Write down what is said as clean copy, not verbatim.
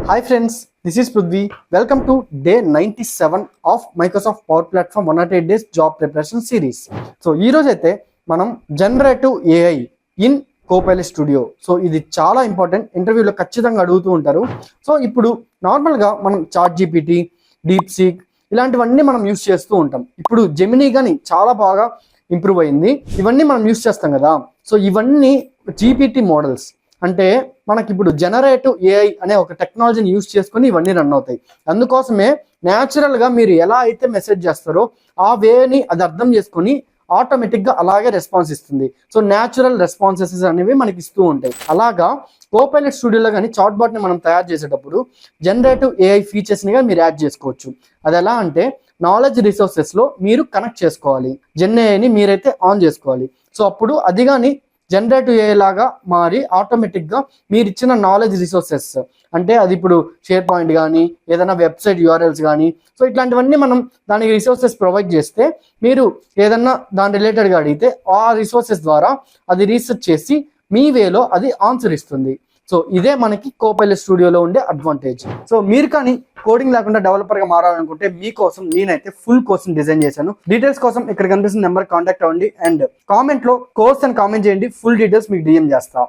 Hi friends, this is Prithvi. Welcome to day 97 of Microsoft Power Platform 108 days job preparation series. So ఈ రోజు అయితే మనం generative AI in Copilot studio. So ఇది చాలా important, ఇంటర్వ్యూలో ఖచ్చితంగా అడుగుతూ ఉంటారు. సో ఇప్పుడు నార్మల్గా మనం చాట్ జీపీటీ, డీప్ సీక్ ఇలాంటివన్నీ మనం యూస్ చేస్తూ ఉంటాం. ఇప్పుడు జెమినీ కానీ చాలా బాగా ఇంప్రూవ్ అయింది. ఇవన్నీ మనం యూస్ చేస్తాం కదా. సో ఇవన్నీ జీపీటీ మోడల్స్, అంటే మనకి ఇప్పుడు జనరేటివ్ ఏఐ అనే ఒక టెక్నాలజీని యూస్ చేసుకొని ఇవన్నీ రన్ అవుతాయి. అందుకోసమే న్యాచురల్గా మీరు ఎలా అయితే మెసేజ్ చేస్తారో ఆ వేని అది అర్థం చేసుకొని ఆటోమేటిక్గా అలాగే రెస్పాన్స్ ఇస్తుంది. సో న్యాచురల్ రెస్పాన్సెస్ అనేవి మనకి ఇస్తూ ఉంటాయి. అలాగా కోపైలట్ స్టూడియోలో కానీ చాట్ బాట్ని మనం తయారు చేసేటప్పుడు జనరేటివ్ ఏఐ ఫీచర్స్ని కానీ మీరు యాడ్ చేసుకోవచ్చు. అది ఎలా అంటే నాలెడ్జ్ రిసోర్సెస్లో మీరు కనెక్ట్ చేసుకోవాలి, జెన్ ఏఐని మీరైతే ఆన్ చేసుకోవాలి. సో అప్పుడు అది కానీ జనరేటివ్ ఏఐ లాగా మారి ఆటోమేటిక్గా మీరు ఇచ్చిన నాలెడ్జ్ రిసోర్సెస్, అంటే అది ఇప్పుడు షేర్ పాయింట్ కానీ ఏదైనా వెబ్సైట్ యూఆర్ఎల్స్ కానీ, సో ఇట్లాంటివన్నీ మనం దానికి రిసోర్సెస్ ప్రొవైడ్ చేస్తే మీరు ఏదన్నా దాని రిలేటెడ్గా అడిగితే ఆ రిసోర్సెస్ ద్వారా అది రీసెర్చ్ చేసి మీ వేలో అది ఆన్సర్ ఇస్తుంది. సో ఇదే మనకి కోపైలట్ స్టూడియోలో ఉండే అడ్వాంటేజ్. సో మీరు కానీ కోడింగ్ లేకుండా డెవలపర్గా మారాలనుకుంటే మీకోసం నేనైతే ఫుల్ కోర్స్ డిజైన్ చేశాను. డీటెయిల్స్ కోసం ఇక్కడ కనిపిస్తున్న నెంబర్ కాంటాక్ట్ అవ్వండి అండ్ కామెంట్లో కోర్స్ అని కామెంట్ చేయండి. ఫుల్ డీటెయిల్స్ మీకు డిఎం చేస్తా.